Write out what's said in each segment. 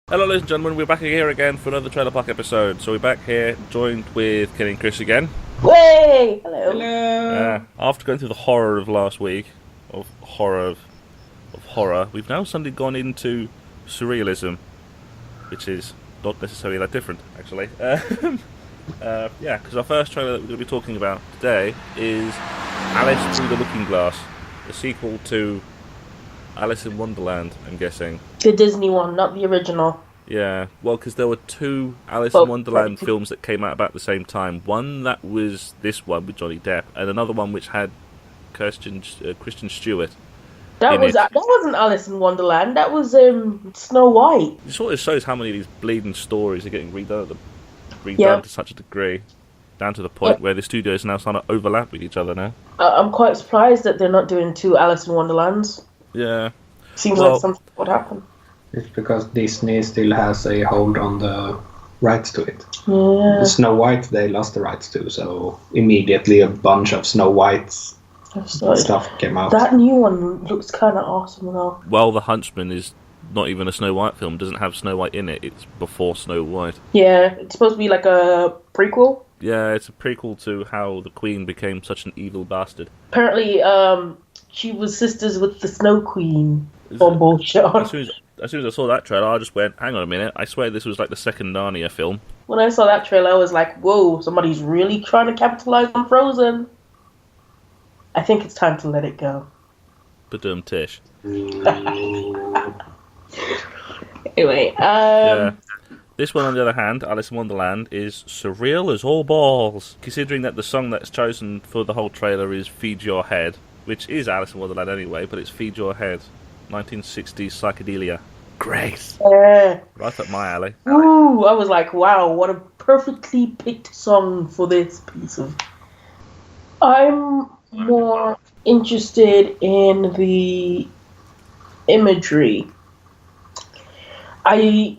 Hello ladies and gentlemen, we're back here again for another Trailer Park episode. So we're back here, joined with Kenny and Chris again. Way! Hello! After going through the horror of last week, of horror, we've now suddenly gone into surrealism, which is not necessarily that different, actually. Because our first trailer that we're going to be talking about today is Alice Through the Looking Glass, a sequel to Alice in Wonderland, I'm guessing. The Disney one, not the original. Yeah, well, because there were two Alice in Wonderland films that came out about the same time. One that was this one with Johnny Depp, and another one which had Kristen Stewart. That wasn't Alice in Wonderland. That was Snow White. It sort of shows how many of these bleeding stories are getting redone to such a degree, down to the point where the studios are now starting to overlap with each other now. I'm quite surprised that they're not doing two Alice in Wonderlands. Yeah. Seems like something would happen. It's because Disney still has a hold on the rights to it. Yeah. The Snow White they lost the rights to, so immediately a bunch of Snow White's stuff came out. That new one looks kind of awesome though. Well, The Huntsman is not even a Snow White film, doesn't have Snow White in it, it's before Snow White. Yeah, it's supposed to be like a prequel. Yeah, it's a prequel to how the Queen became such an evil bastard. Apparently, she was sisters with the Snow Queen. Bullshit. As soon as I saw that trailer, I just went, hang on a minute, I swear this was like the second Narnia film. When I saw that trailer, I was like, whoa, somebody's really trying to capitalize on Frozen. I think it's time to let it go. Badum Tish. Anyway, Yeah. This one, on the other hand, Alice in Wonderland, is surreal as all balls. Considering that the song that's chosen for the whole trailer is Feed Your Head, which is Alice in Wonderland anyway, but it's Feed Your Head. 1960s psychedelia. Great. Right up my alley. Ooh, I was like, wow, what a perfectly picked song for this piece of... I'm more interested in the imagery.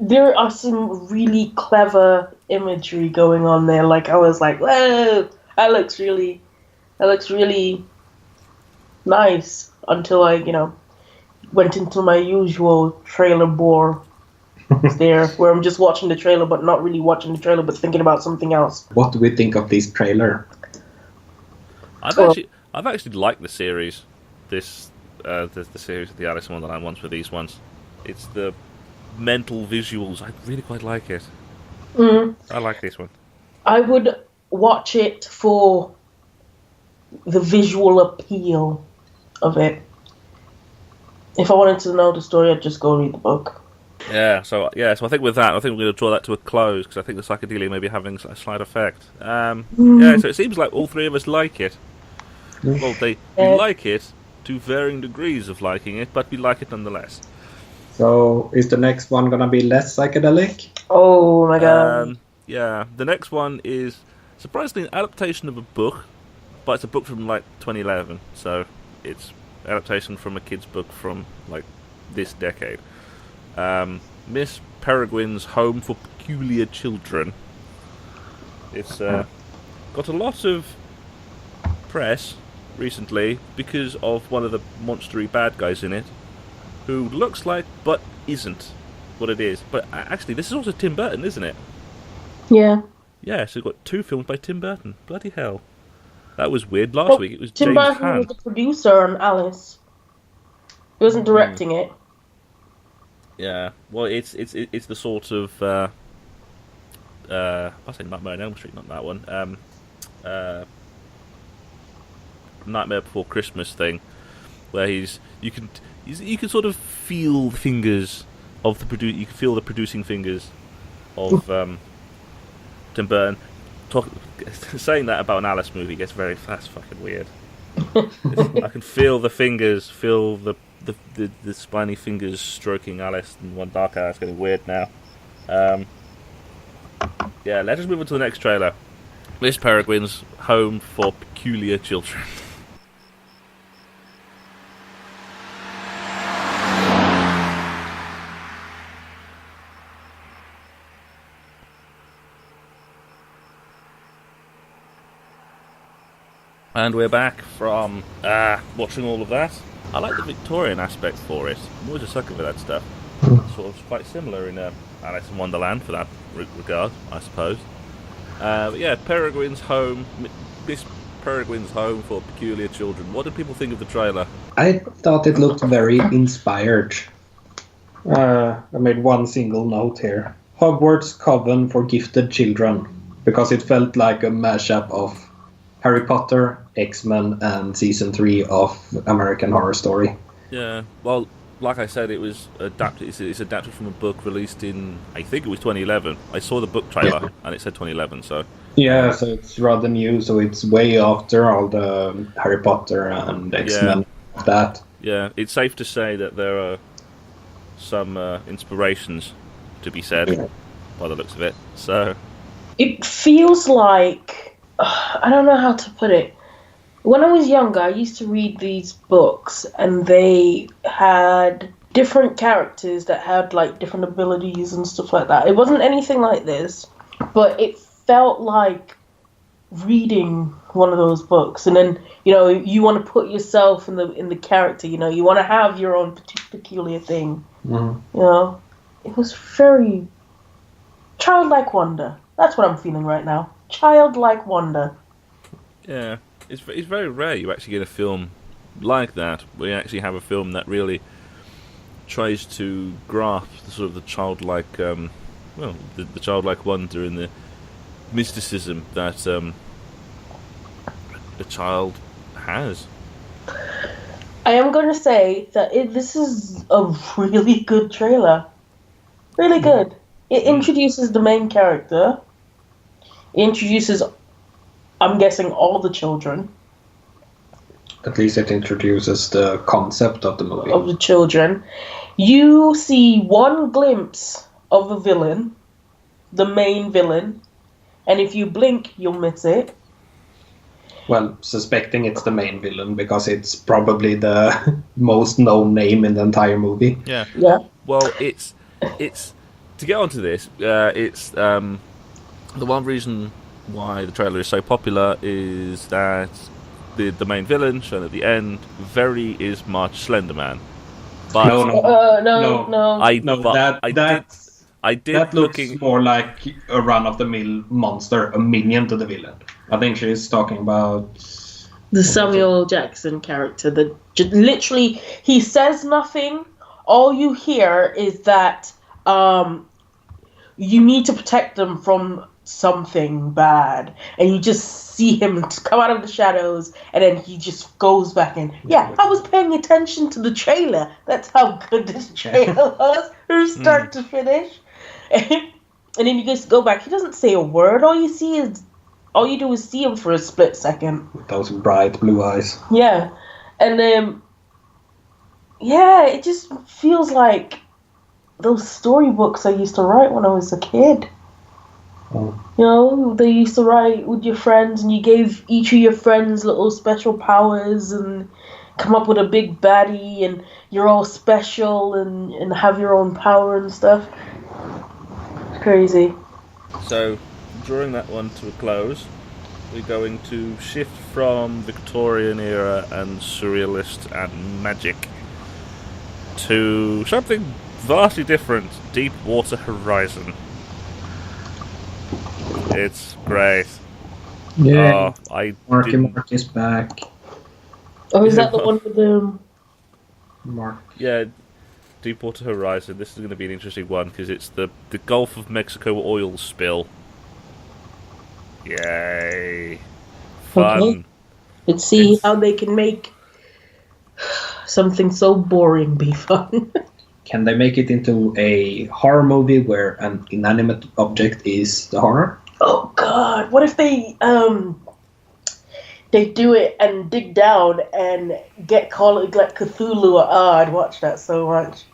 There are some really clever imagery going on there. Like, I was like, whoa, that looks really nice, until I, went into my usual trailer bore there, where I'm just watching the trailer, but not really watching the trailer, but thinking about something else. What do we think of this trailer? I've actually liked the series. The series of the Alice in Wonderland ones for these ones. It's the mental visuals. I really quite like it. I like this one. I would watch it for the visual appeal of it. If I wanted to know the story, I'd just go read the book. So I think with that, I think we're going to draw that to a close, because I think the psychedelia may be having a slight effect. So it seems like all three of us like it. Well, we like it to varying degrees of liking it, but we like it nonetheless. So, is the next one gonna be less psychedelic? Oh my god. The next one is surprisingly an adaptation of a book, but it's a book from like 2011, so it's adaptation from a kid's book from like this decade. Miss Peregrine's Home for Peculiar Children. It's got a lot of press recently because of one of the monstery bad guys in it, who looks like but isn't what it is. But actually, this is also Tim Burton, isn't it? Yeah. Yeah, so we've got two films by Tim Burton. Bloody hell. That was weird. Last week it was Tim James Burton Caan. was the producer on Alice. He wasn't directing it. Yeah, well, it's the sort of I say Nightmare on Elm Street, not that one. Nightmare Before Christmas thing, where you can sort of feel the fingers of you can feel the producing fingers of Tim Burton. Saying that about an Alice movie gets that's fucking weird. I can feel the fingers, feel the spiny fingers stroking Alice in one dark hour. It's getting weird now. Let us move on to the next trailer. Miss Peregrine's Home for Peculiar Children. And we're back from watching all of that. I like the Victorian aspect for it. I'm always a sucker for that stuff. sort of quite similar in Alice in Wonderland for that regard, I suppose. But yeah, Peregrine's Home, Miss Peregrine's Home for Peculiar Children. What did people think of the trailer? I thought it looked very inspired. I made one single note here. Hogwarts Coven for Gifted Children, because it felt like a mashup of Harry Potter, X-Men, and Season 3 of American Horror Story. Yeah, well, like I said, it was adapted. It's adapted from a book released in, I think it was 2011. I saw the book trailer and it said 2011. So yeah, so it's rather new. So it's way after all the Harry Potter and X-Men. Yeah. That. Yeah, it's safe to say that there are some inspirations to be said by the looks of it. So it feels like I don't know how to put it. When I was younger, I used to read these books, and they had different characters that had like different abilities and stuff like that. It wasn't anything like this, but it felt like reading one of those books, and then you want to put yourself in the character. You want to have your own peculiar thing. Mm-hmm. It was very childlike wonder. That's what I'm feeling right now. Childlike wonder. Yeah. It's very rare you actually get a film like that, where you actually have a film that really tries to grasp the sort of the childlike, the childlike wonder and the mysticism that a child has. I am going to say that this is a really good trailer. Really good. It introduces the main character. It introduces, I'm guessing, all the children. At least it introduces the concept of the movie. Of the children. You see one glimpse of the villain, the main villain, and if you blink, you'll miss it. Well, suspecting it's the main villain because it's probably the most known name in the entire movie. Yeah. Yeah. Well, it's to get onto this. It's the one reason why the trailer is so popular is that the main villain shown at the end is much Slender Man. But that looks more like a run-of-the-mill monster, a minion to the villain. I think she's talking about the Samuel Jackson character. That literally he says nothing. All you hear is that you need to protect them from something bad, and you just see him come out of the shadows, and then he just goes back in. Yeah, I was paying attention to the trailer. That's how good this trailer was, from start to finish. And then you just go back. He doesn't say a word. All you do is see him for a split second. With those bright blue eyes. Yeah, and it just feels like those storybooks I used to write when I was a kid. Oh. They used to write with your friends, and you gave each of your friends little special powers and come up with a big baddie, and you're all special and have your own power and stuff. It's crazy. So, drawing that one to a close, we're going to shift from Victorian era and surrealist and magic to something vastly different, Deepwater Horizon. It's great. Yeah. Mark is back. Oh, is that the one with the Mark? Yeah, Deepwater Horizon. This is going to be an interesting one because it's the Gulf of Mexico oil spill. Yay! Fun. Okay. Let's see how they can make something so boring be fun. Can they make it into a horror movie where an inanimate object is the horror? Oh God! What if they do it and dig down and call it like Cthulhu? I'd watch that so much.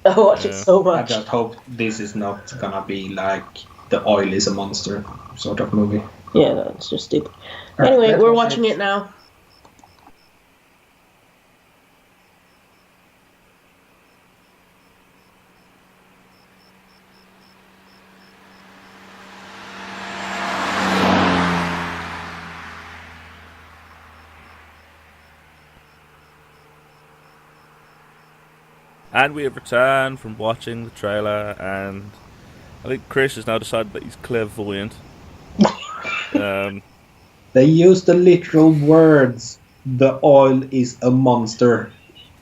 I watch it so much. I just hope this is not gonna be like the oil is a monster sort of movie. Yeah, that's just stupid. Anyway, we're watching it now. And we have returned from watching the trailer, and I think Chris has now decided that he's clairvoyant. They use the literal words, the oil is a monster,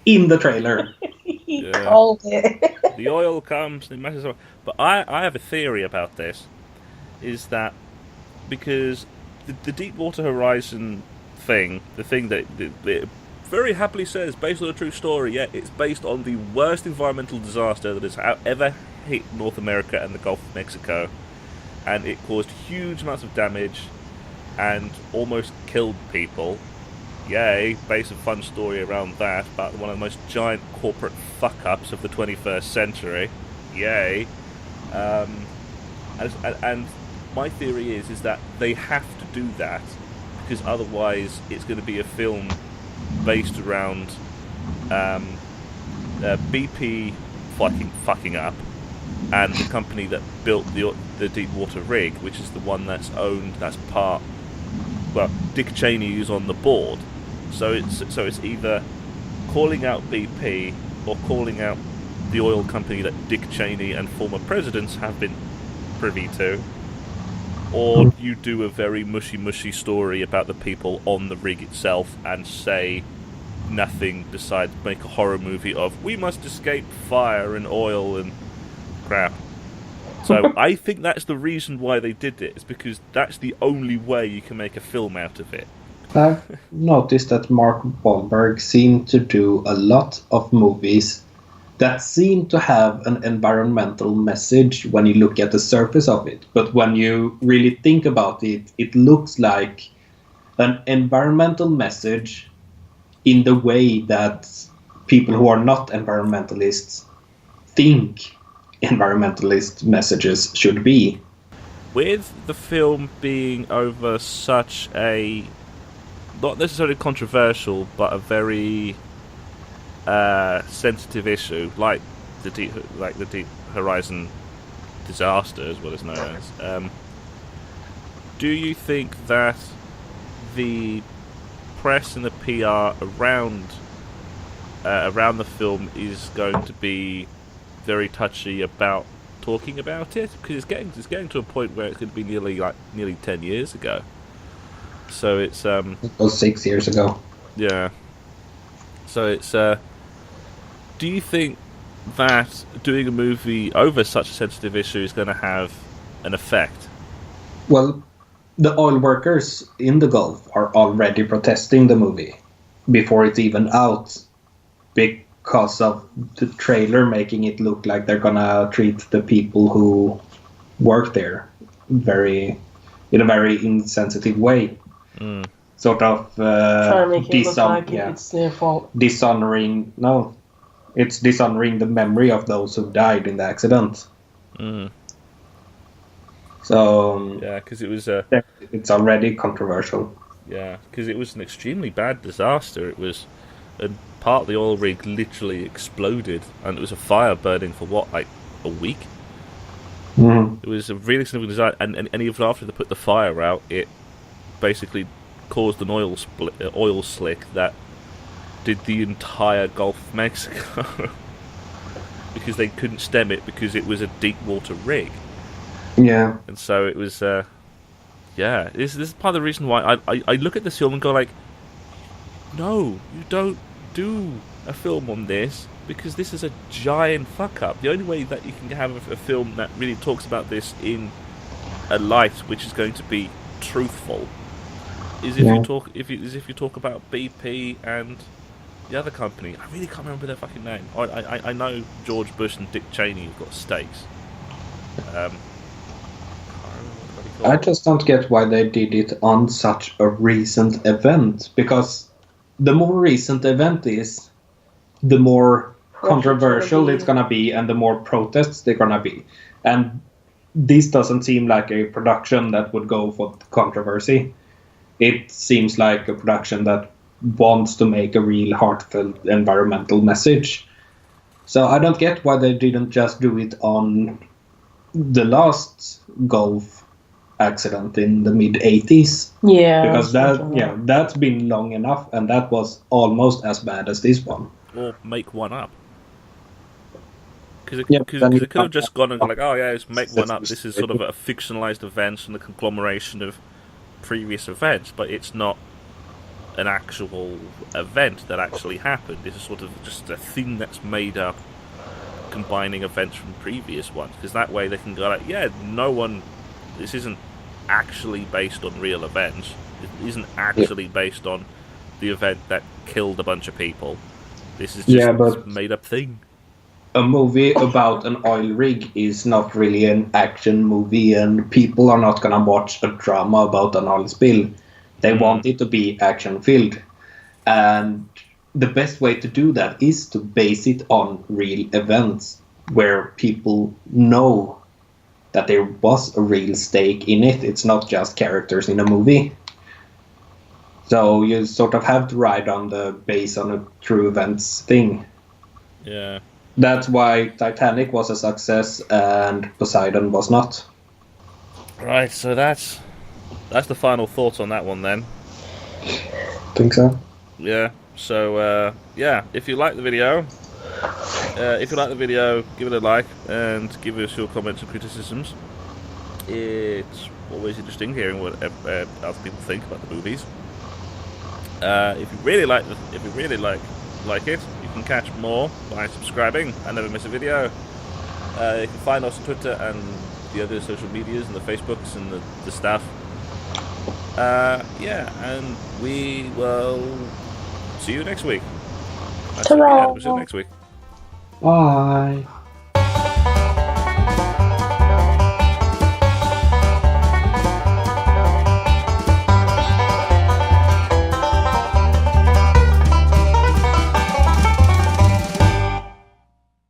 in the trailer. He called it. The oil comes and it messes up. But I have a theory about this, is that because the Deepwater Horizon thing, the thing that it very happily says, based on a true story, yet it's based on the worst environmental disaster that has ever hit North America and the Gulf of Mexico. And it caused huge amounts of damage and almost killed people. Yay, based a fun story around that, about one of the most giant corporate fuck-ups of the 21st century. Yay. And my theory is that they have to do that, because otherwise it's going to be a film based around BP fucking up, and the company that built the Deepwater rig, which is the one that's part. Well, Dick Cheney is on the board, so it's either calling out BP or calling out the oil company that Dick Cheney and former presidents have been privy to, or you do a very mushy story about the people on the rig itself and say nothing besides make a horror movie of we must escape fire and oil and crap. So I think that's the reason why they did it, is because that's the only way you can make a film out of it. I've noticed that Mark Wahlberg seemed to do a lot of movies that seem to have an environmental message when you look at the surface of it. But when you really think about it, it looks like an environmental message in the way that people who are not environmentalists think environmentalist messages should be. With the film being over such a, not necessarily controversial, but a very sensitive issue, like the Deep Horizon disaster, as well as known as, do you think that the press and the PR around the film is going to be very touchy about talking about it, because it's getting to a point where it's going to be nearly 10 years ago. So it's it was 6 years ago. Yeah. So it's do you think that doing a movie over such a sensitive issue is going to have an effect? Well, the oil workers in the Gulf are already protesting the movie before it's even out, because of the trailer making it look like they're gonna treat the people who work there in a very insensitive way. Sort of trying to make it look like it's their fault. Dishonoring the memory of those who died in the accident. So yeah, because it was it's already controversial. Yeah, because it was an extremely bad disaster. It was part of the oil rig literally exploded, and it was a fire burning for a week. It was a really significant disaster, and even after they put the fire out, it basically caused an oil slick that did the entire Gulf of Mexico because they couldn't stem it, because it was a deep water rig. Yeah. And so it was this is part of the reason why I look at this film and go like, no, you don't do a film on this, because this is a giant fuck up. The only way that you can have a film that really talks about this in a light which is going to be truthful is if you talk about BP and the other company. I really can't remember their fucking name. I know George Bush and Dick Cheney have got stakes. I just don't get why they did it on such a recent event, because the more recent the event is, the more controversial it's gonna be, and the more protests they're gonna be. And this doesn't seem like a production that would go for controversy. It seems like a production that wants to make a real heartfelt environmental message. So I don't get why they didn't just do it on the last Gulf accident in the mid-80s. Yeah. Because that's been long enough, and that was almost as bad as this one. Or make one up. Because Yeah, it then you could have just gone and have- like, oh yeah, let's make one up. This is sort of a fictionalized event and the conglomeration of previous events, but it's not an actual event that actually happened. This is sort of just a thing that's made up, combining events from previous ones. Because that way they can go like, yeah, this isn't actually based on real events. It isn't actually based on the event that killed a bunch of people. This is just this made up thing. A movie about an oil rig is not really an action movie, and people are not gonna watch a drama about an oil spill. They want it to be action filled, and the best way to do that is to base it on real events where people know that there was a real stake in it. It's not just characters in a movie. So you sort of have to ride on the base on a true events thing. Yeah. That's why Titanic was a success and Poseidon was not. Right, so that's the final thoughts on that one then. Think so? Yeah. So if you like the video, give it a like and give us your comments and criticisms. It's always interesting hearing what other people think about the movies. If you really like it, you can catch more by subscribing and never miss a video. You can find us on Twitter and the other social medias and the Facebooks and the stuff. And we will see you next week. Ta-ra. We'll see you next week. Bye.